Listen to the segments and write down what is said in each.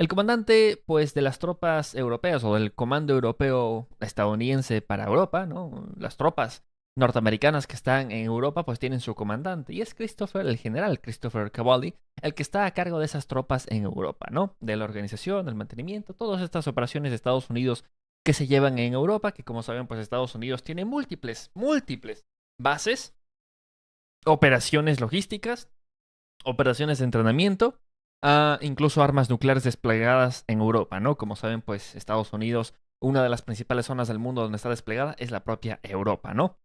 El comandante, pues, de las tropas europeas o del Comando Europeo Estadounidense para Europa, ¿no? Las tropas norteamericanas que están en Europa, pues tienen su comandante. Y es Christopher, el general Christopher Cavalli, el que está a cargo de esas tropas en Europa, ¿no? De la organización, del mantenimiento, todas estas operaciones de Estados Unidos que se llevan en Europa, que como saben, pues Estados Unidos tiene múltiples bases, operaciones logísticas, operaciones de entrenamiento, incluso armas nucleares desplegadas en Europa, ¿no? Como saben, pues Estados Unidos, una de las principales zonas del mundo donde está desplegada es la propia Europa, ¿no?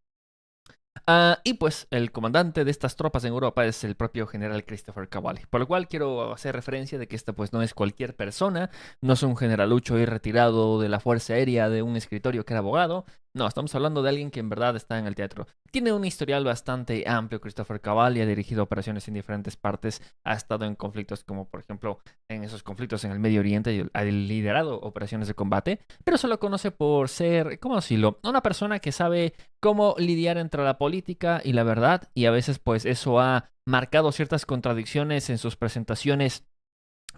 Y pues el comandante de estas tropas en Europa es el propio general Christopher Cavalli. Por lo cual quiero hacer referencia de que esta pues no es cualquier persona, no es un generalucho ahí retirado de la Fuerza Aérea de un escritorio que era abogado. No, estamos hablando de alguien que en verdad está en el teatro. Tiene un historial bastante amplio Christopher Cavalli, ha dirigido operaciones en diferentes partes, ha estado en conflictos como por ejemplo en esos conflictos en el Medio Oriente y ha liderado operaciones de combate, pero se lo conoce por ser, ¿cómo decirlo? Una persona que sabe cómo lidiar entre la política y la verdad, y a veces pues eso ha marcado ciertas contradicciones en sus presentaciones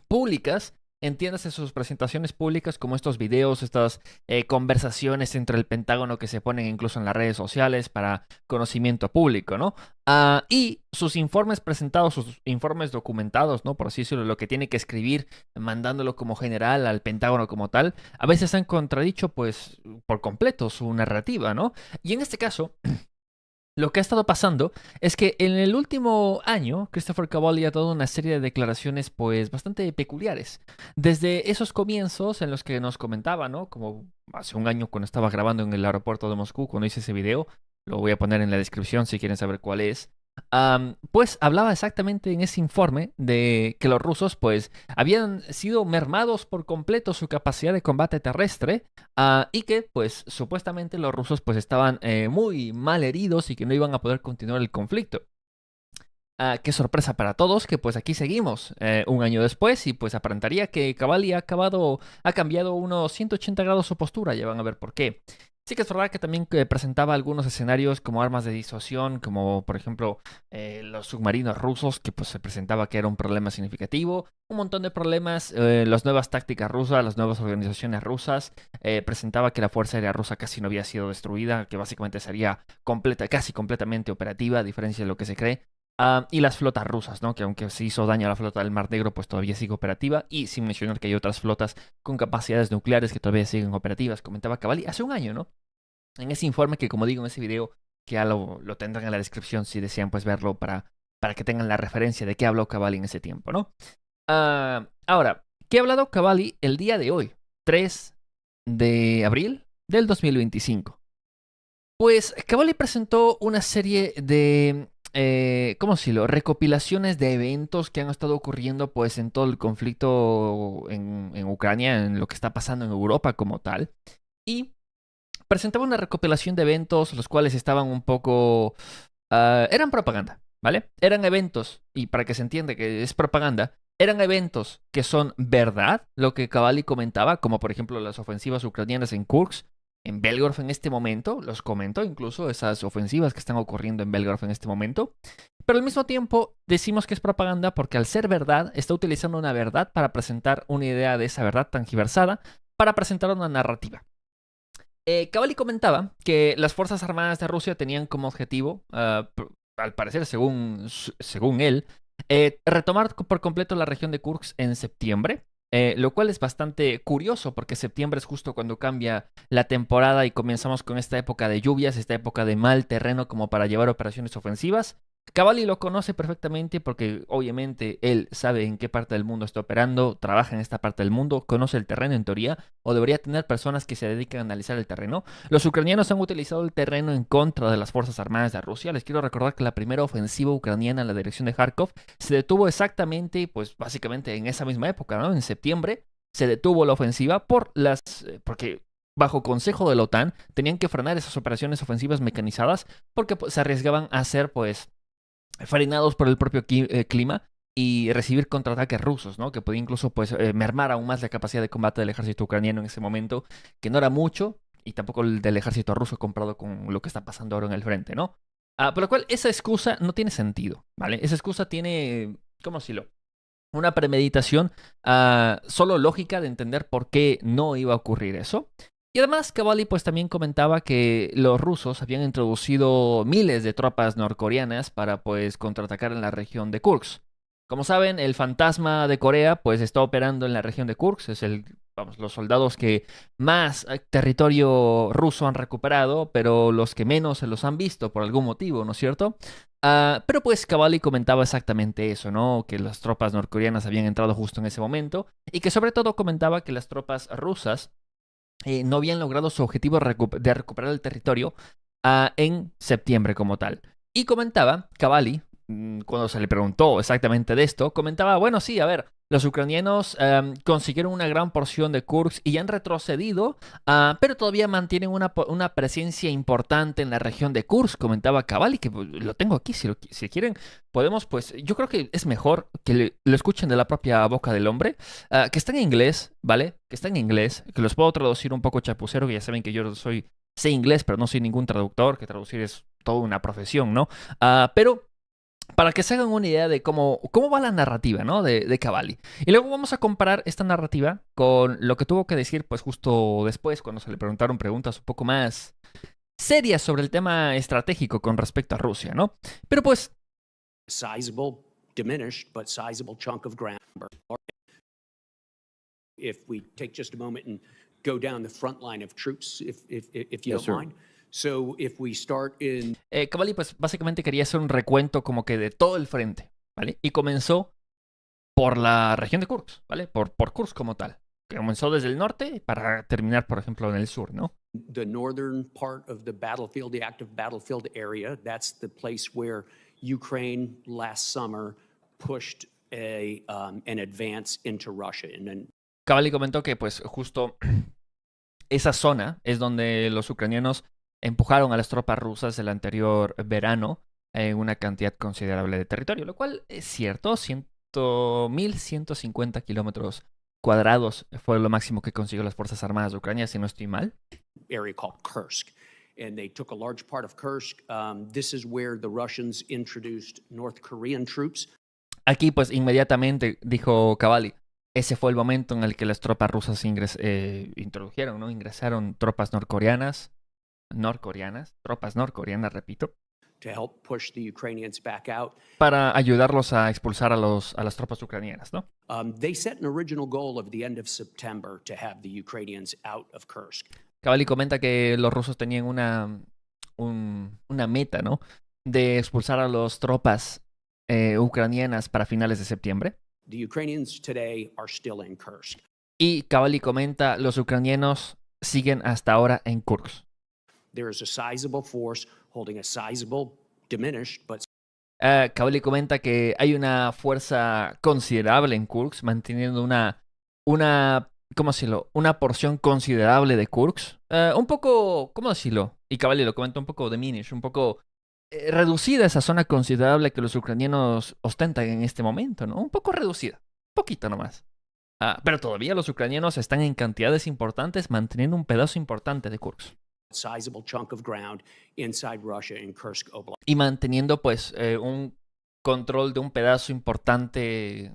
públicas. Entiéndase sus presentaciones públicas como estos videos, estas conversaciones entre el Pentágono que se ponen incluso en las redes sociales para conocimiento público, ¿no? Y sus informes presentados, sus informes documentados, ¿no? Por así decirlo, lo que tiene que escribir mandándolo como general al Pentágono como tal, a veces han contradicho pues por completo su narrativa, ¿no? Y en este caso, lo que ha estado pasando es que en el último año, Christopher Cavalli ha dado una serie de declaraciones pues bastante peculiares. Desde esos comienzos en los que nos comentaba, ¿no? Como hace un año cuando estaba grabando en el aeropuerto de Moscú, cuando hice ese video, lo voy a poner en la descripción si quieren saber cuál es. Pues hablaba exactamente en ese informe de que los rusos pues habían sido mermados por completo su capacidad de combate terrestre. Y que, pues, supuestamente los rusos, pues, estaban muy mal heridos y que no iban a poder continuar el conflicto. Qué sorpresa para todos, que pues aquí seguimos un año después y pues aparentaría que Cavalli ha cambiado unos 180 grados su postura, ya van a ver por qué. Sí que es verdad que también presentaba algunos escenarios como armas de disuasión, como por ejemplo los submarinos rusos, que pues se presentaba que era un problema significativo, un montón de problemas, las nuevas tácticas rusas, las nuevas organizaciones rusas, presentaba que la Fuerza Aérea Rusa casi no había sido destruida, que básicamente sería casi completamente operativa, a diferencia de lo que se cree. Y las flotas rusas, ¿no? Que aunque se hizo daño a la flota del Mar Negro, pues todavía sigue operativa. Y sin mencionar que hay otras flotas con capacidades nucleares que todavía siguen operativas, comentaba Cavalli hace un año, ¿no? En ese informe que, como digo, en ese video, que ya lo tendrán en la descripción si desean pues verlo para que tengan la referencia de qué habló Cavalli en ese tiempo, ¿no? Ahora, ¿qué ha hablado Cavalli el día de hoy? 3 de abril del 2025. Pues Cavalli presentó una serie de, ¿cómo decirlo? Recopilaciones de eventos que han estado ocurriendo pues en todo el conflicto en Ucrania, en lo que está pasando en Europa como tal. Y presentaba una recopilación de eventos los cuales estaban un poco... eran propaganda, ¿vale? Eran eventos, y para que se entienda que es propaganda, eran eventos que son verdad, lo que Cavalli comentaba, como por ejemplo las ofensivas ucranianas en Kursk, en Belgorod en este momento, los comentó incluso esas ofensivas que están ocurriendo en Belgorod en este momento, pero al mismo tiempo decimos que es propaganda porque al ser verdad está utilizando una verdad para presentar una idea de esa verdad tangiversada, para presentar una narrativa. Cavalli comentaba que las Fuerzas Armadas de Rusia tenían como objetivo, al parecer según él, retomar por completo la región de Kursk en septiembre, lo cual es bastante curioso porque septiembre es justo cuando cambia la temporada y comenzamos con esta época de lluvias, esta época de mal terreno como para llevar operaciones ofensivas. Cavalli lo conoce perfectamente porque obviamente él sabe en qué parte del mundo está operando, trabaja en esta parte del mundo, conoce el terreno en teoría, o debería tener personas que se dediquen a analizar el terreno. Los ucranianos han utilizado el terreno en contra de las Fuerzas Armadas de Rusia. Les quiero recordar que la primera ofensiva ucraniana en la dirección de Kharkov se detuvo exactamente, pues básicamente en esa misma época, ¿no? En septiembre se detuvo la ofensiva porque bajo consejo de la OTAN tenían que frenar esas operaciones ofensivas mecanizadas porque pues, se arriesgaban a ser pues frenados por el propio clima y recibir contraataques rusos, ¿no? Que podía incluso pues, mermar aún más la capacidad de combate del ejército ucraniano en ese momento, que no era mucho, y tampoco el del ejército ruso comparado con lo que está pasando ahora en el frente, ¿no? Por lo cual, esa excusa no tiene sentido, ¿vale? Esa excusa tiene, ¿cómo decirlo? una premeditación solo lógica de entender por qué no iba a ocurrir eso. Y además, Cavalli pues también comentaba que los rusos habían introducido miles de tropas norcoreanas para pues contraatacar en la región de Kursk. Como saben, el fantasma de Corea pues está operando en la región de Kursk, es los soldados que más territorio ruso han recuperado, pero los que menos se los han visto por algún motivo, ¿no es cierto? Pero pues Cavalli comentaba exactamente eso, ¿no? Que las tropas norcoreanas habían entrado justo en ese momento y que sobre todo comentaba que las tropas rusas no habían logrado su objetivo de recuperar el territorio en septiembre como tal. Y comentaba, Cavalli, cuando se le preguntó exactamente de esto, comentaba, bueno, sí, a ver, los ucranianos consiguieron una gran porción de Kursk y han retrocedido, pero todavía mantienen una presencia importante en la región de Kursk, comentaba Cavalli, que pues, lo tengo aquí, si quieren, podemos, pues, yo creo que es mejor que lo escuchen de la propia boca del hombre, que está en inglés, ¿vale? Que está en inglés, que los puedo traducir un poco chapucero, que ya saben que yo sé inglés, pero no soy ningún traductor, que traducir es toda una profesión, ¿no? Pero para que se hagan una idea de cómo va la narrativa, ¿no? De Cavalli. Y luego vamos a comparar esta narrativa con lo que tuvo que decir, pues justo después, cuando se le preguntaron preguntas un poco más serias sobre el tema estratégico con respecto a Rusia, ¿no? Pero pues... Sizable, diminished, but sizable chunk of ground. If we take just a moment and go down the front line of troops, if you don't mind. So if we start in... Cavalli pues básicamente quería hacer un recuento como que de todo el frente, ¿vale? Y comenzó por la región de Kursk, ¿vale? Por Kursk como tal. Que comenzó desde el norte para terminar, por ejemplo, en el sur, ¿no? The northern part of the battlefield, the active battlefield area, that's the place where Ukraine last summer pushed an advance into Russia. And then... Cavalli comentó que pues justo esa zona es donde los ucranianos empujaron a las tropas rusas el anterior verano en una cantidad considerable de territorio, lo cual es cierto, 1.150 kilómetros cuadrados fue lo máximo que consiguió las Fuerzas Armadas de Ucrania, si no estoy mal. Area called Kursk. And they took a large part of Kursk. This is where the Russians introduced North Korean troops. Aquí pues inmediatamente dijo Cavalli, ese fue el momento en el que las tropas rusas introdujeron, ¿no? Ingresaron tropas norcoreanas, repito, to help push the Ukrainians back out. Para ayudarlos a expulsar a las tropas ucranianas, ¿no? They set an original goal of the end of September to have the Ukrainians out of Kursk. Cavalli comenta que los rusos tenían una meta, ¿no? De expulsar a las tropas ucranianas para finales de septiembre. The Ukrainians today are still in Kursk. Y Cavalli comenta, los ucranianos siguen hasta ahora en Kursk. There is a sizable force holding a sizable, diminished, but... Cavalli comenta que hay una fuerza considerable en Kursk, manteniendo una ¿cómo decirlo? Una porción considerable de Kursk. Un poco, ¿cómo decirlo? Y Cavalli lo comenta un poco diminish, un poco reducida esa zona considerable que los ucranianos ostentan en este momento, ¿no? Un poco reducida, un poquito nomás. Pero todavía los ucranianos están en cantidades importantes manteniendo un pedazo importante de Kursk. Sizable chunk of ground inside Russia in Kursk Oblast. Y manteniendo pues un control de un pedazo importante,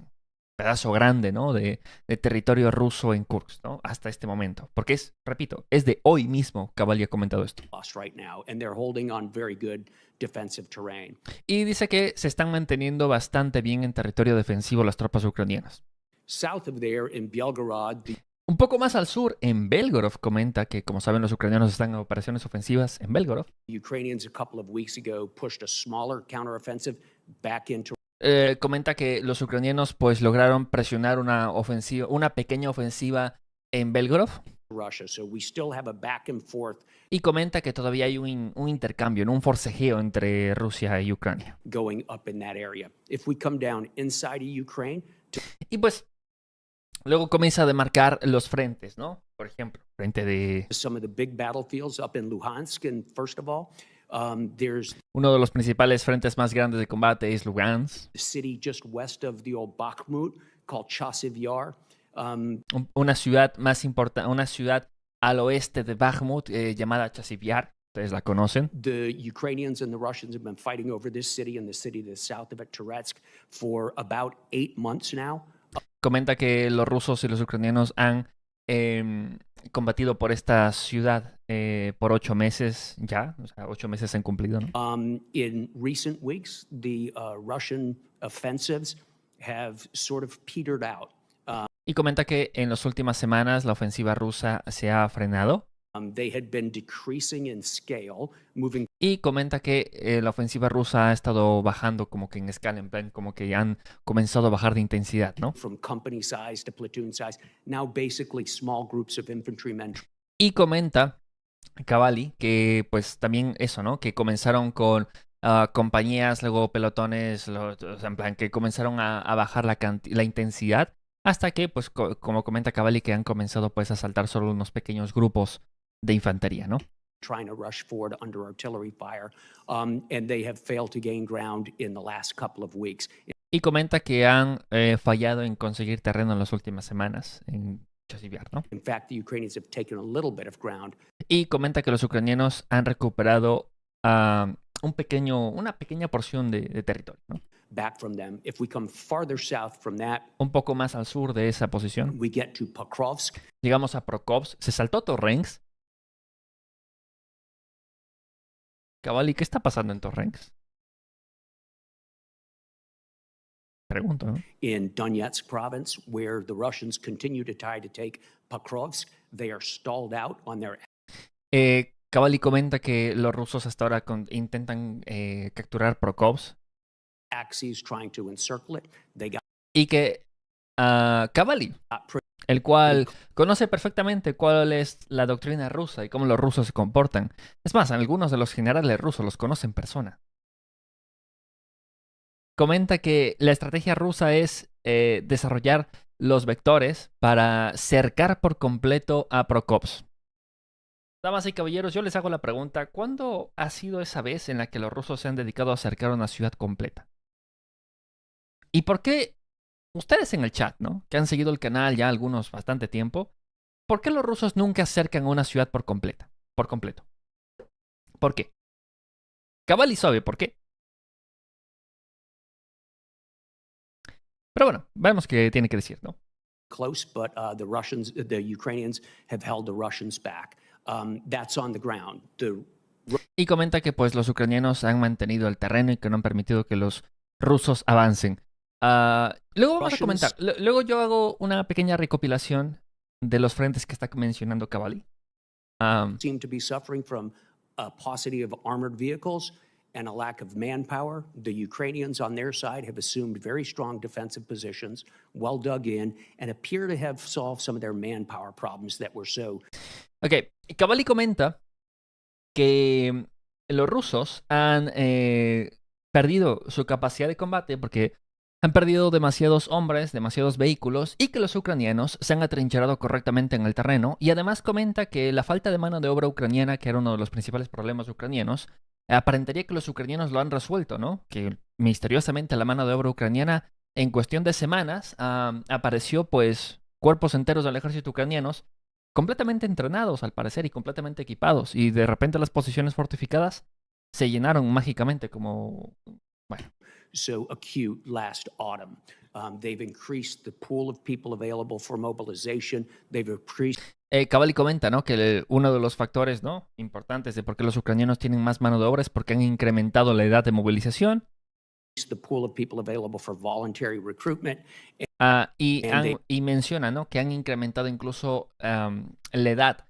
pedazo grande, ¿no? De territorio ruso en Kursk, ¿no? Hasta este momento. Porque repito, es de hoy mismo Cavalli ha comentado esto. Right now, and they're holding on very good defensive terrain. Y dice que se están manteniendo bastante bien en territorio defensivo las tropas ucranianas. South of there, in Belgorod, un poco más al sur, en Belgorod, comenta que, como saben, los ucranianos están en operaciones ofensivas en Belgorod. Ukrainians a couple of weeks ago pushed a smaller counteroffensive back into... comenta que los ucranianos pues lograron presionar una pequeña ofensiva en Belgorod. Russia, so we still have a back and forth. Y comenta que todavía hay un intercambio, un forcejeo entre Rusia y Ucrania. Going up in that area. If we come down inside of Ukraine... Y pues luego comienza a demarcar los frentes, ¿no? Por ejemplo, frente de... Some of the big battlefields up in Luhansk, and first of all, there's... Uno de los principales frentes más grandes de combate es Lugansk. A city just west of the old Bakhmut called Chasiv Yar. Una ciudad más importante, una ciudad al oeste de Bakhmut llamada Chasiv Yar. ustedes la conocen. The Ukrainians and the Russians have been fighting over this city and the city to the south of it, Toretsk, for about 8 months now. Comenta que los rusos y los ucranianos han combatido por esta ciudad por 8 meses ya, o sea, 8 meses se han cumplido, ¿no? In recent weeks, the Russian offensives have sort of petered out. Y comenta que en las últimas semanas la ofensiva rusa se ha frenado. They had been decreasing in scale, moving Y comenta que la ofensiva rusa ha estado bajando como que en escala, en plan como que han comenzado a bajar de intensidad, ¿no? from company size to platoon size, now basically small groups of infantrymen. Y comenta Cavalli que pues también eso, ¿no? Que comenzaron con compañías, luego pelotones, o sea, en plan que comenzaron a bajar la intensidad hasta que pues como comenta Cavalli que han comenzado pues a saltar solo unos pequeños grupos de infantería, ¿no? Trying to rush forward under artillery fire, and they have failed to gain ground in the last couple of weeks. Y comenta que han fallado en conseguir terreno en las últimas semanas en Chasiviar, ¿no? In fact, the Ukrainians have taken a little bit of ground. Y comenta que los ucranianos han recuperado una pequeña porción de territorio, ¿no? Back from them. If we come farther south from that, Un poco más al sur de esa posición, we get to Pokrovsk. llegamos a Prokopsk, se saltó Torrensk. Cavalli, ¿qué está pasando en Torrensk? Pregunto, ¿no? In Donetsk province, where the Russians continue to try to take Pokrovsk, they are stalled out on their Cavalli comenta que los rusos hasta ahora intentan capturar Prokopsk axes, trying to encircle it. They got y que Cavalli, el cual conoce perfectamente cuál es la doctrina rusa y cómo los rusos se comportan. Es más, algunos de los generales rusos los conoce en persona. Comenta que la estrategia rusa es desarrollar los vectores para cercar por completo a Prokopsk. Damas y caballeros, yo les hago la pregunta, ¿cuándo ha sido esa vez en la que los rusos se han dedicado a cercar una ciudad completa? ¿Y por qué ustedes en el chat, ¿no? Que han seguido el canal ya algunos bastante tiempo, ¿por qué los rusos nunca cercan a una ciudad por completo? ¿Por qué? Cavalli sabe por qué. Pero bueno, vemos qué tiene que decir, ¿no? close, but the Ukrainians have held the Russians back. That's on the ground. Y comenta que pues los ucranianos han mantenido el terreno y que no han permitido que los rusos avancen. Luego vamos a comentar. Luego yo hago una pequeña recopilación de los frentes que está mencionando Cavalli. Seem to be suffering from a paucity of armored vehicles and a lack of manpower. The Ukrainians on their side have assumed very strong defensive positions, well dug in, and appear to have solved some of their manpower problems that were so. Ok, Cavalli comenta que los rusos han perdido su capacidad de combate porque han perdido demasiados hombres, demasiados vehículos y que los ucranianos se han atrincherado correctamente en el terreno. Y además comenta que la falta de mano de obra ucraniana, que era uno de los principales problemas ucranianos, aparentaría que los ucranianos lo han resuelto, ¿no? Que misteriosamente la mano de obra ucraniana en cuestión de semanas apareció pues cuerpos enteros del ejército ucranianos completamente entrenados al parecer y completamente equipados. Y de repente las posiciones fortificadas se llenaron mágicamente como... bueno. So acute last autumn. They've increased the pool of people available for mobilization. They've increased. Cavalli comenta, ¿no? Que uno de los factores, ¿no? importantes de por qué los ucranianos tienen más mano de obra es porque han incrementado la edad de movilización. The pool of people available for voluntary recruitment. Y menciona, ¿no? Que han incrementado incluso la edad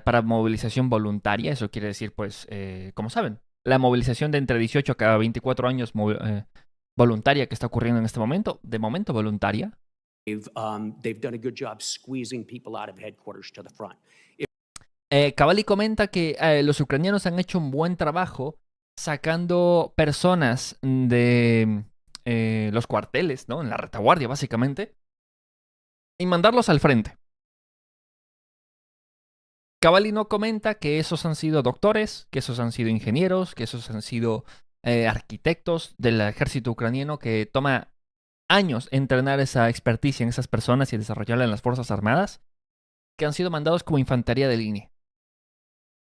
para movilización voluntaria. Eso quiere decir, pues, como saben, la movilización de entre 18 a 24 años voluntaria que está ocurriendo en este momento, de momento voluntaria. They've done a good job squeezing people out of headquarters to the front. Cavalli comenta que los ucranianos han hecho un buen trabajo sacando personas de los cuarteles, ¿no? En la retaguardia, básicamente, y mandarlos al frente. Cavalli no comenta que esos han sido doctores, que esos han sido ingenieros, que esos han sido arquitectos del ejército ucraniano, que toma años entrenar esa experticia en esas personas y desarrollarla en las Fuerzas Armadas, que han sido mandados como infantería de línea.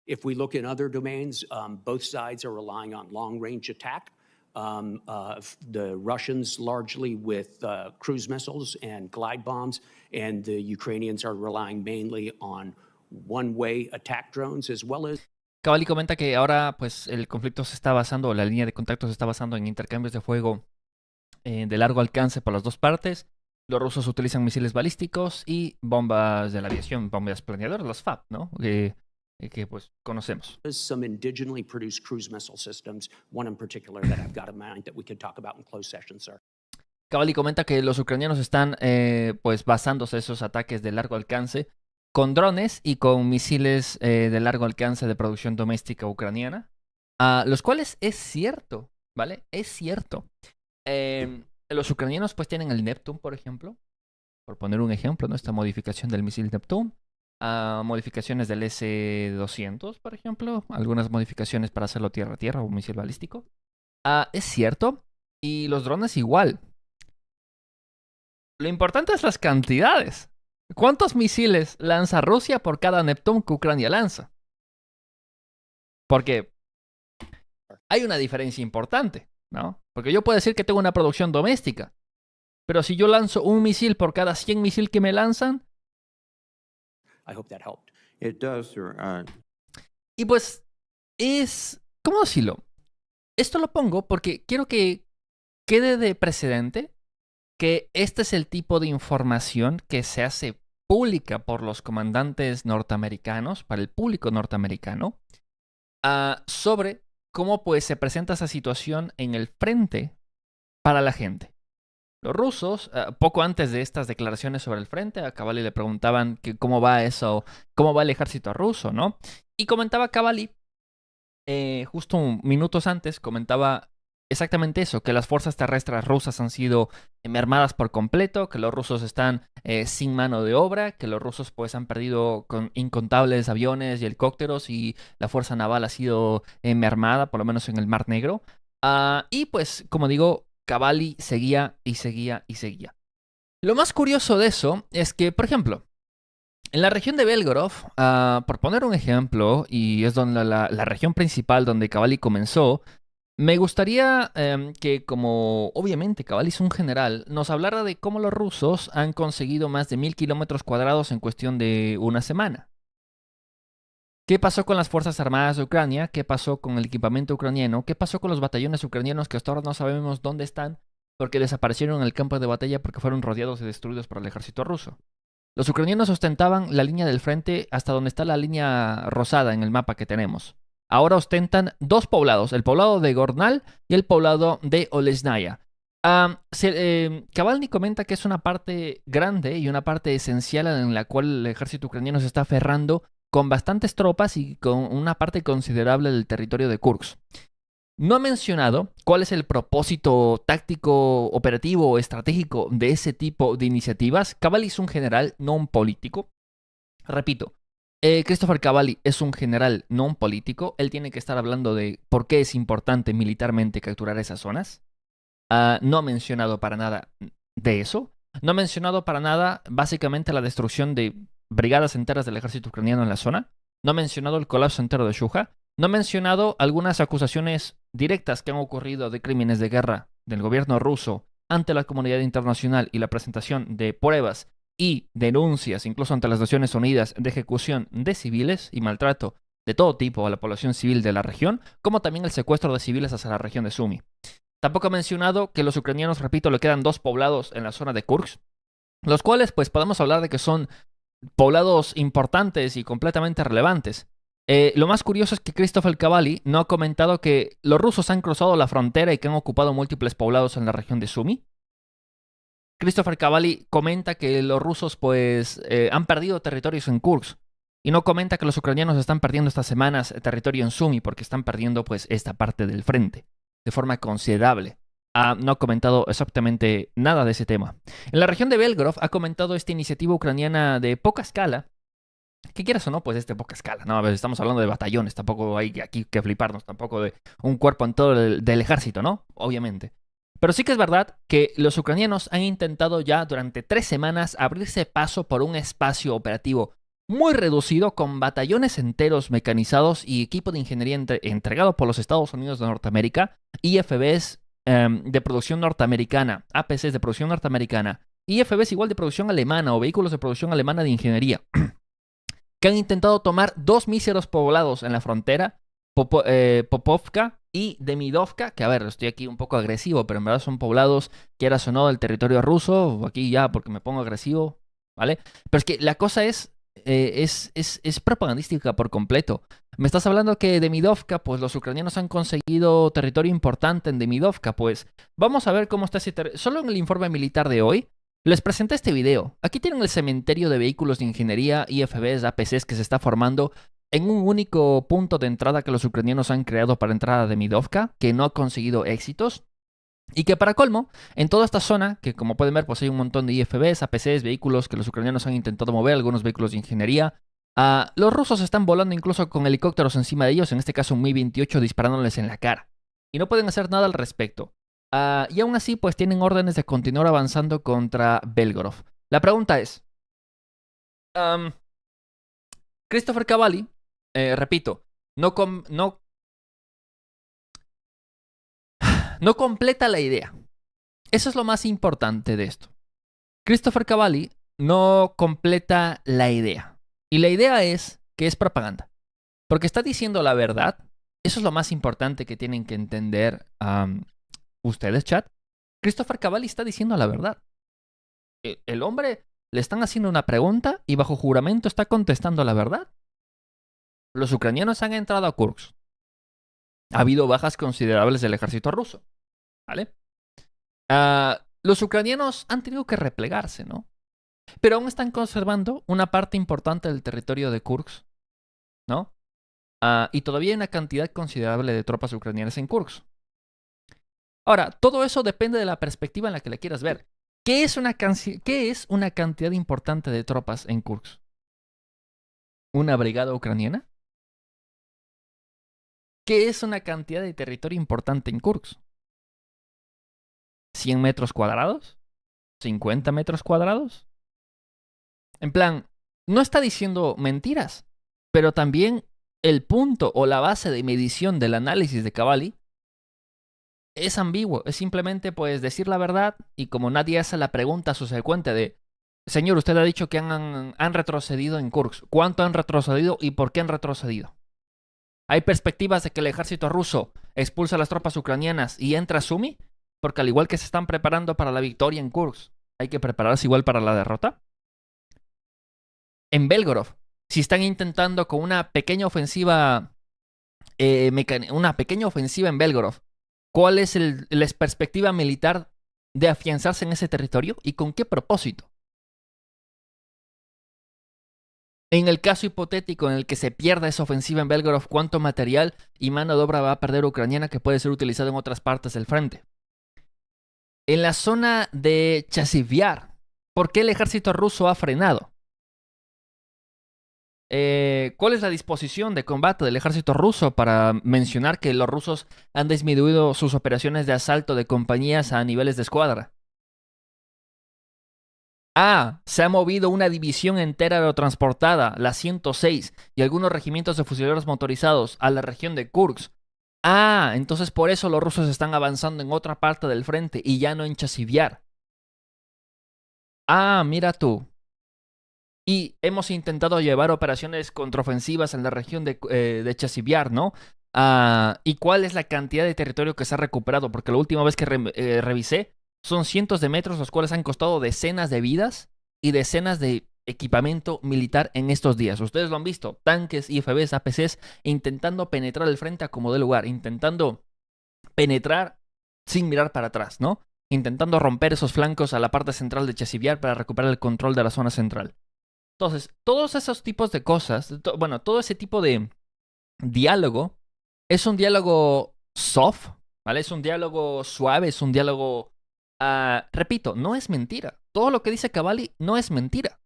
If we look in other domains, both sides are relying on long-range attack. The Russians largely with cruise missiles and glide bombs, and the Ukrainians are relying mainly on one-way attack drones as well as... Cavalli comenta que ahora pues el conflicto se está basando, la línea de contacto se está basando en intercambios de fuego de largo alcance por las dos partes. Los rusos utilizan misiles balísticos y bombas de la aviación, bombas planeadoras, las FAB, ¿no? Que pues conocemos. Some indigenously produced cruise missile systems, one in particular that I've got in mind that we could talk about in closed session, sir. Cavalli comenta que los ucranianos están pues basándose esos ataques de largo alcance con drones y con misiles de largo alcance de producción doméstica ucraniana, los cuales es cierto, ¿vale? Es cierto. Los ucranianos pues tienen el Neptune, por ejemplo, por poner un ejemplo, ¿no? Esta modificación del misil Neptune. Modificaciones del S-200, por ejemplo. Algunas modificaciones para hacerlo tierra-tierra o un misil balístico. Es cierto. Y los drones igual. Lo importante es las cantidades. ¿Cuántos misiles lanza Rusia por cada Neptune que Ucrania lanza? Porque hay una diferencia importante, ¿no? Porque yo puedo decir que tengo una producción doméstica. Pero si yo lanzo un misil por cada 100 misiles que me lanzan, I hope that helped. It does, sir. y pues es... ¿Cómo decirlo? Esto lo pongo porque quiero que quede de precedente que este es el tipo de información que se hace pública por los comandantes norteamericanos, para el público norteamericano, sobre cómo pues se presenta esa situación en el frente para la gente. Los rusos, poco antes de estas declaraciones sobre el frente, a Cavalli le preguntaban que cómo va eso, cómo va el ejército ruso, ¿no? Y comentaba Cavalli, justo minutos antes, comentaba exactamente eso, que las fuerzas terrestres rusas han sido mermadas por completo, que los rusos están sin mano de obra, que los rusos pues han perdido con incontables aviones y helicópteros y la fuerza naval ha sido mermada, por lo menos en el Mar Negro. Y pues, como digo, Cavalli seguía y seguía y seguía. Lo más curioso de eso es que, por ejemplo, en la región de Belgorod, por poner un ejemplo, y es donde la región principal donde Cavalli comenzó, me gustaría que, como obviamente Cavalli es un general, nos hablara de cómo los rusos han conseguido más de 1000 kilómetros cuadrados en cuestión de una semana. ¿Qué pasó con las Fuerzas Armadas de Ucrania? ¿Qué pasó con el equipamiento ucraniano? ¿Qué pasó con los batallones ucranianos que hasta ahora no sabemos dónde están porque desaparecieron en el campo de batalla porque fueron rodeados y destruidos por el ejército ruso? Los ucranianos ostentaban la línea del frente hasta donde está la línea rosada en el mapa que tenemos. Ahora ostentan dos poblados, el poblado de Gornal y el poblado de Olesnaya. Cavalli comenta que es una parte grande y una parte esencial en la cual el ejército ucraniano se está aferrando con bastantes tropas y con una parte considerable del territorio de Kursk. No ha mencionado cuál es el propósito táctico, operativo o estratégico de ese tipo de iniciativas. Cavalli es un general, no un político. Repito, Christopher Cavalli es un general, no un político. Él tiene que estar hablando de por qué es importante militarmente capturar esas zonas. No ha mencionado para nada de eso. No ha mencionado para nada, básicamente, la destrucción de brigadas enteras del ejército ucraniano en la zona. No ha mencionado el colapso entero de Shuja. No ha mencionado algunas acusaciones directas que han ocurrido de crímenes de guerra del gobierno ruso ante la comunidad internacional y la presentación de pruebas y denuncias, incluso ante las Naciones Unidas, de ejecución de civiles y maltrato de todo tipo a la población civil de la región, como también el secuestro de civiles hacia la región de Sumy. Tampoco ha mencionado que los ucranianos, repito, le quedan dos poblados en la zona de Kursk, los cuales pues podemos hablar de que son poblados importantes y completamente relevantes. Lo más curioso es que Christopher Cavalli no ha comentado que los rusos han cruzado la frontera y que han ocupado múltiples poblados en la región de Sumy. Christopher Cavalli comenta que los rusos pues han perdido territorios en Kursk y no comenta que los ucranianos están perdiendo estas semanas territorio en Sumy porque están perdiendo pues esta parte del frente de forma considerable. No ha comentado exactamente nada de ese tema. En la región de Belgorod ha comentado esta iniciativa ucraniana de poca escala. Que quieras o no, pues es de poca escala, ¿no? A ver, estamos hablando de batallones, tampoco hay aquí que fliparnos, tampoco de un cuerpo en todo del ejército, ¿no? Obviamente. Pero sí que es verdad que los ucranianos han intentado ya durante 3 semanas abrirse paso por un espacio operativo muy reducido, con batallones enteros mecanizados y equipo de ingeniería entregado por los Estados Unidos de Norteamérica, IFBs de producción norteamericana, APCs de producción norteamericana, IFBs igual de producción alemana o vehículos de producción alemana de ingeniería, que han intentado tomar 2 míseros poblados en la frontera, Popovka y Demidovka, que a ver, estoy aquí un poco agresivo, pero en verdad son poblados, quieras o no, del territorio ruso, aquí ya porque me pongo agresivo, ¿vale? Pero es que la cosa es propagandística por completo. Me estás hablando que Demidovka, pues los ucranianos han conseguido territorio importante en Demidovka, pues vamos a ver cómo está ese territorio. Solo en el informe militar de hoy les presenté este video. Aquí tienen el cementerio de vehículos de ingeniería, IFBs, APCs que se está formando en un único punto de entrada que los ucranianos han creado para entrar a Demidovka, que no ha conseguido éxitos. Y que para colmo, en toda esta zona, que como pueden ver, pues hay un montón de IFBs, APCs, vehículos que los ucranianos han intentado mover, algunos vehículos de ingeniería. Los rusos están volando incluso con helicópteros encima de ellos, en este caso un Mi-28 disparándoles en la cara. Y no pueden hacer nada al respecto. Y aún así, pues tienen órdenes de continuar avanzando contra Belgorod. La pregunta es, Christopher Cavalli, repito, no completa la idea. Eso es lo más importante de esto. Christopher Cavalli no completa la idea. Y la idea es que es propaganda. Porque está diciendo la verdad. Eso es lo más importante que tienen que entender ustedes, chat. Christopher Cavalli está diciendo la verdad. El hombre le están haciendo una pregunta y bajo juramento está contestando la verdad. Los ucranianos han entrado a Kursk. Ha habido bajas considerables del ejército ruso. ¿Vale? Los ucranianos han tenido que replegarse, ¿no? Pero aún están conservando una parte importante del territorio de Kursk, ¿no? Y todavía hay una cantidad considerable de tropas ucranianas en Kursk. Ahora, todo eso depende de la perspectiva en la que le quieras ver. ¿Qué es una cantidad importante de tropas en Kursk? ¿Una brigada ucraniana? ¿Qué es una cantidad de territorio importante en Kursk? ¿100 metros cuadrados? ¿50 metros cuadrados? En plan, no está diciendo mentiras, pero también el punto o la base de medición del análisis de Cavalli es ambiguo. Es simplemente pues decir la verdad y como nadie hace la pregunta subsecuente de señor, usted ha dicho que han retrocedido en Kursk. ¿Cuánto han retrocedido y por qué han retrocedido? ¿Hay perspectivas de que el ejército ruso expulsa a las tropas ucranianas y entra a Sumi? Porque al igual que se están preparando para la victoria en Kursk, ¿hay que prepararse igual para la derrota? En Belgorod, si están intentando con una pequeña ofensiva en Belgorod, ¿cuál es la perspectiva militar de afianzarse en ese territorio y con qué propósito? En el caso hipotético en el que se pierda esa ofensiva en Belgorod, ¿cuánto material y mano de obra va a perder ucraniana que puede ser utilizado en otras partes del frente? En la zona de Chasiv-Yar, ¿por qué el ejército ruso ha frenado? ¿Cuál es la disposición de combate del ejército ruso para mencionar que los rusos han disminuido sus operaciones de asalto de compañías a niveles de escuadra? Se ha movido una división entera aerotransportada, la 106, y algunos regimientos de fusileros motorizados a la región de Kursk. Entonces por eso los rusos están avanzando en otra parte del frente y ya no en Chasiv-Yar. Mira tú. Y hemos intentado llevar operaciones contraofensivas en la región de Chasiv-Yar, ¿no? ¿Y cuál es la cantidad de territorio que se ha recuperado? Porque la última vez que revisé, son cientos de metros, los cuales han costado decenas de vidas y decenas de equipamiento militar en estos días. Ustedes lo han visto, tanques, IFBs, APCs, intentando penetrar el frente a como dé lugar, intentando penetrar sin mirar para atrás, ¿no? Intentando romper esos flancos a la parte central de Chasiv-Yar para recuperar el control de la zona central. Entonces, todos esos tipos de cosas, todo ese tipo de diálogo, es un diálogo soft, ¿vale? Es un diálogo suave, es un diálogo... repito, no es mentira. Todo lo que dice Cavalli no es mentira.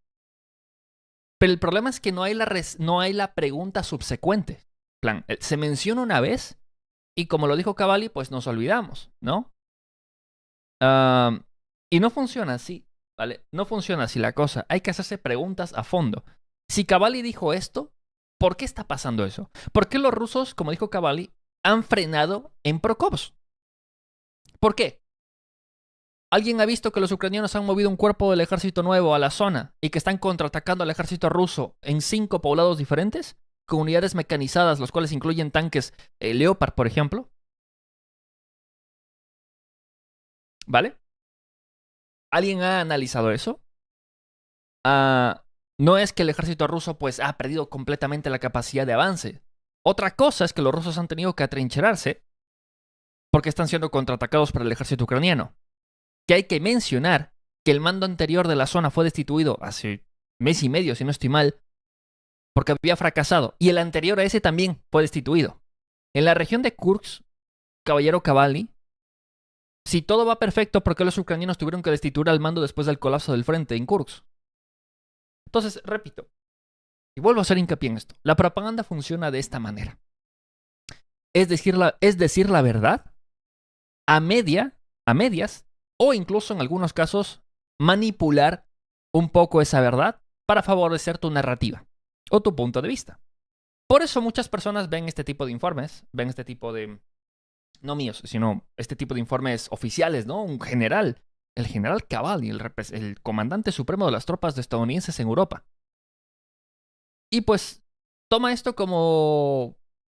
Pero el problema es que no hay la pregunta subsecuente. En plan, se menciona una vez y como lo dijo Cavalli, pues nos olvidamos, ¿no? Y no funciona así. ¿Vale? No funciona así la cosa. Hay que hacerse preguntas a fondo. Si Cavalli dijo esto, ¿por qué está pasando eso? ¿Por qué los rusos, como dijo Cavalli, han frenado en Prokovsk? ¿Por qué? ¿Alguien ha visto que los ucranianos han movido un cuerpo del ejército nuevo a la zona y que están contraatacando al ejército ruso en 5 poblados diferentes? Con unidades mecanizadas, los cuales incluyen tanques Leopard, por ejemplo. ¿Vale? ¿Alguien ha analizado eso? No es que el ejército ruso pues ha perdido completamente la capacidad de avance. Otra cosa es que los rusos han tenido que atrincherarse porque están siendo contraatacados por el ejército ucraniano. Que hay que mencionar que el mando anterior de la zona fue destituido hace mes y medio, si no estoy mal, porque había fracasado. Y el anterior a ese también fue destituido. En la región de Kursk, caballero Cavalli, si todo va perfecto, ¿por qué los ucranianos tuvieron que destituir al mando después del colapso del frente en Kursk? Entonces, repito, y vuelvo a hacer hincapié en esto, la propaganda funciona de esta manera. Es decir la verdad a medias, o incluso en algunos casos manipular un poco esa verdad para favorecer tu narrativa o tu punto de vista. Por eso muchas personas ven este tipo de informes, ven este tipo de, no míos, sino este tipo de informes oficiales, ¿no? Un general, el general Cavalli, el comandante supremo de las tropas estadounidenses en Europa. Y pues toma esto como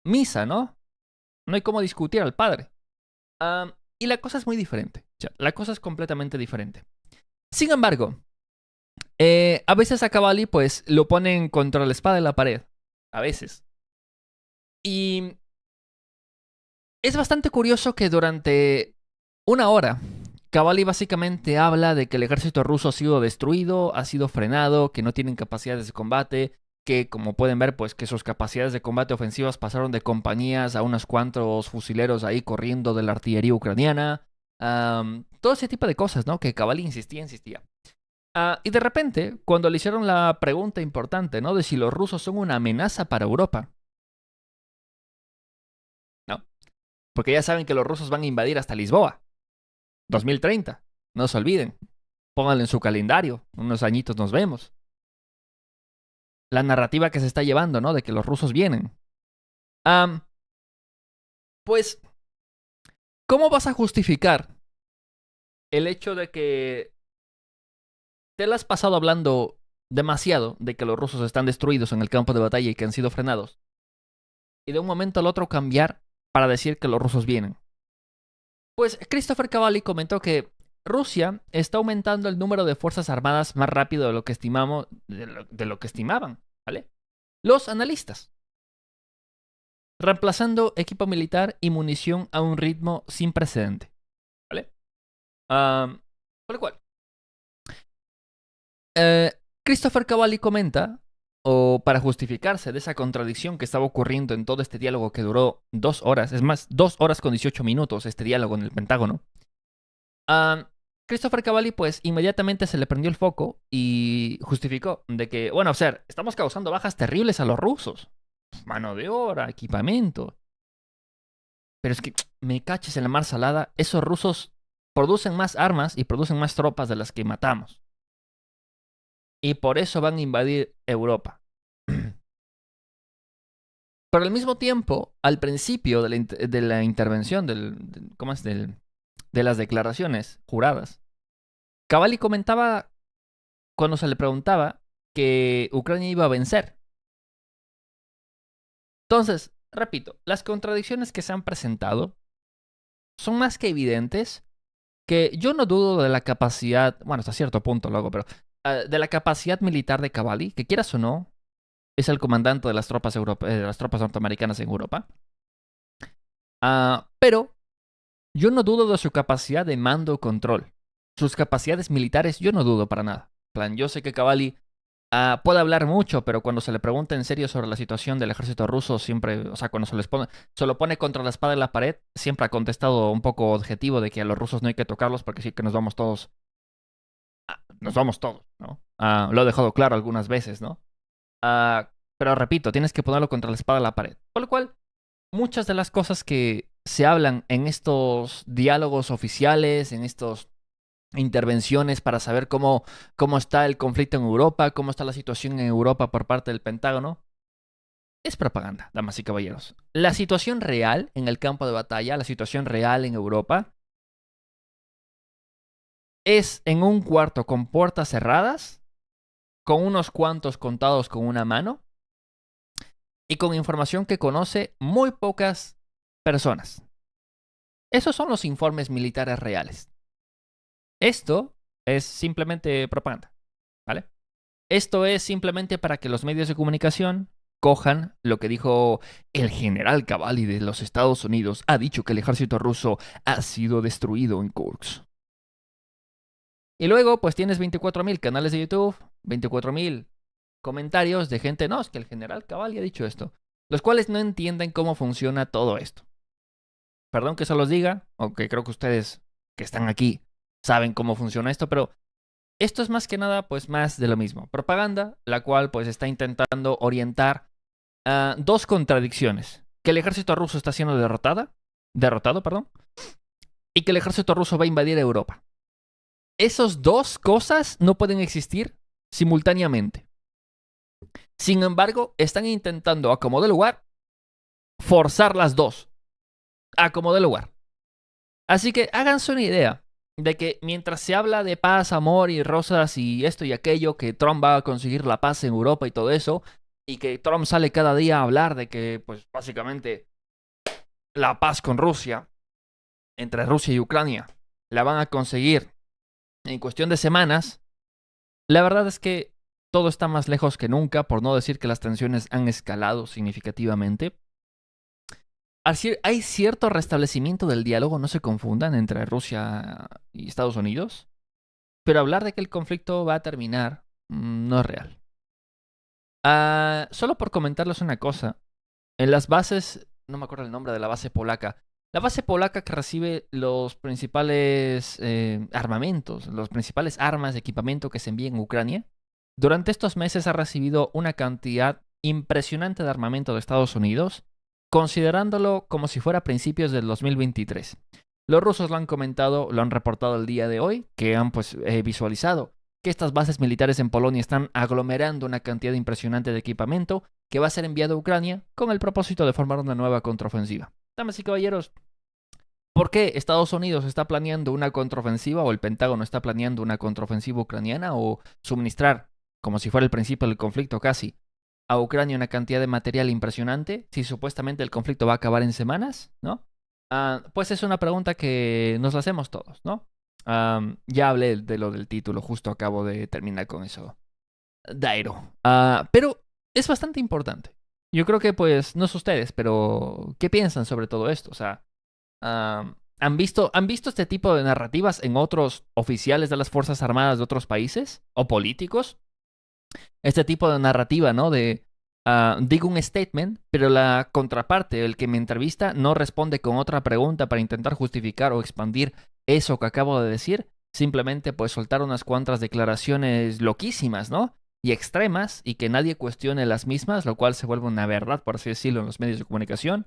misa, ¿no? No hay cómo discutir al padre. Y la cosa es muy diferente. O sea, la cosa es completamente diferente. Sin embargo, a veces a Cavalli pues lo ponen contra la espada de la pared. A veces. Y es bastante curioso que durante una hora Cavalli básicamente habla de que el ejército ruso ha sido destruido, ha sido frenado, que no tienen capacidades de combate, que como pueden ver pues que sus capacidades de combate ofensivas pasaron de compañías a unos cuantos fusileros ahí corriendo de la artillería ucraniana. Todo ese tipo de cosas, ¿no? Que Cavalli insistía. Y de repente, cuando le hicieron la pregunta importante, ¿no? De si los rusos son una amenaza para Europa. No. Porque ya saben que los rusos van a invadir hasta Lisboa. 2030. No se olviden. Pónganlo en su calendario. Unos añitos nos vemos. La narrativa que se está llevando, ¿no? De que los rusos vienen. Pues, ¿cómo vas a justificar el hecho de que te la has pasado hablando demasiado de que los rusos están destruidos en el campo de batalla y que han sido frenados, y de un momento al otro cambiar para decir que los rusos vienen? Pues Christopher Cavalli comentó que Rusia está aumentando el número de fuerzas armadas más rápido de lo que estimamos, de lo que estimaban, ¿vale? Los analistas, reemplazando equipo militar y munición a un ritmo sin precedente, ¿vale? Por lo cual, Christopher Cavalli comenta, o para justificarse de esa contradicción que estaba ocurriendo en todo este diálogo que duró 2 horas, es más, 2 horas con 18 minutos este diálogo en el Pentágono, Christopher Cavalli pues inmediatamente se le prendió el foco y justificó de que, bueno, o sea, estamos causando bajas terribles a los rusos. Mano de obra, equipamiento. Pero es que, me caches en la mar salada, esos rusos producen más armas y producen más tropas de las que matamos. Y por eso van a invadir Europa. Pero al mismo tiempo, al principio de la intervención, de las declaraciones juradas, Cavalli comentaba, cuando se le preguntaba, que Ucrania iba a vencer. Entonces, repito, las contradicciones que se han presentado son más que evidentes, que yo no dudo de la capacidad, bueno, hasta cierto punto lo hago, pero de la capacidad militar de Cavalli, que quieras o no, es el comandante de las tropas, de las tropas norteamericanas en Europa. Pero yo no dudo de su capacidad de mando o control. Sus capacidades militares yo no dudo para nada. En plan, yo sé que Cavalli puede hablar mucho, pero cuando se le pregunta en serio sobre la situación del ejército ruso, siempre, o sea, cuando se lo pone contra la espada en la pared, siempre ha contestado un poco objetivo de que a los rusos no hay que tocarlos porque sí que nos vamos todos. Nos vamos todos, ¿no? Lo he dejado claro algunas veces, ¿no? Pero repito, tienes que ponerlo contra la espada en la pared. Por lo cual, muchas de las cosas que se hablan en estos diálogos oficiales, en estos intervenciones para saber cómo está el conflicto en Europa, cómo está la situación en Europa por parte del Pentágono. Es propaganda, damas y caballeros. La situación real en el campo de batalla, la situación real en Europa, es en un cuarto con puertas cerradas, con unos cuantos contados con una mano y con información que conoce muy pocas personas. Esos son los informes militares reales. Esto es simplemente propaganda, ¿vale? Esto es simplemente para que los medios de comunicación cojan lo que dijo el general Cavalli de los Estados Unidos. Ha dicho que el ejército ruso ha sido destruido en Kursk. Y luego, pues tienes 24.000 canales de YouTube, 24.000 comentarios de gente, no, es que el general Cavalli ha dicho esto, los cuales no entienden cómo funciona todo esto. Perdón que se los diga, aunque creo que ustedes que están aquí saben cómo funciona esto, pero esto es más que nada, pues más de lo mismo. Propaganda, la cual pues está intentando orientar a dos contradicciones. Que el ejército ruso está siendo derrotado, perdón, y que el ejército ruso va a invadir Europa. Esas dos cosas no pueden existir simultáneamente. Sin embargo, están intentando, a como de lugar, forzar las dos. A como de lugar. Así que háganse una idea de que mientras se habla de paz, amor y rosas y esto y aquello, que Trump va a conseguir la paz en Europa y todo eso, y que Trump sale cada día a hablar de que, pues básicamente, la paz con Rusia, entre Rusia y Ucrania, la van a conseguir en cuestión de semanas, la verdad es que todo está más lejos que nunca, por no decir que las tensiones han escalado significativamente. Hay cierto restablecimiento del diálogo, no se confundan, entre Rusia y Estados Unidos, pero hablar de que el conflicto va a terminar no es real. Solo por comentarles una cosa, en las bases, no me acuerdo el nombre de la base polaca, la base polaca que recibe los principales armamentos, los principales armas de equipamiento que se envían a Ucrania, durante estos meses ha recibido una cantidad impresionante de armamento de Estados Unidos, considerándolo como si fuera principios del 2023. Los rusos lo han comentado, lo han reportado el día de hoy, que han pues visualizado que estas bases militares en Polonia están aglomerando una cantidad impresionante de equipamiento que va a ser enviado a Ucrania con el propósito de formar una nueva contraofensiva. Damas y caballeros, ¿por qué Estados Unidos está planeando una contraofensiva o el Pentágono está planeando una contraofensiva ucraniana o suministrar, como si fuera el principio del conflicto casi, a Ucrania una cantidad de material impresionante si supuestamente el conflicto va a acabar en semanas, ¿no? Pues es una pregunta que nos la hacemos todos, ¿no? Ya hablé de lo del título, justo acabo de terminar con eso. Dairo. Pero es bastante importante. Yo creo que, pues, no sé ustedes, pero ¿qué piensan sobre todo esto? O sea, ¿han visto este tipo de narrativas en otros oficiales de las Fuerzas Armadas de otros países? ¿O políticos? Este tipo de narrativa, ¿no? De, digo un statement, pero la contraparte, el que me entrevista, no responde con otra pregunta para intentar justificar o expandir eso que acabo de decir. Simplemente, pues, soltar unas cuantas declaraciones loquísimas, ¿no? Y extremas, y que nadie cuestione las mismas, lo cual se vuelve una verdad, por así decirlo, en los medios de comunicación.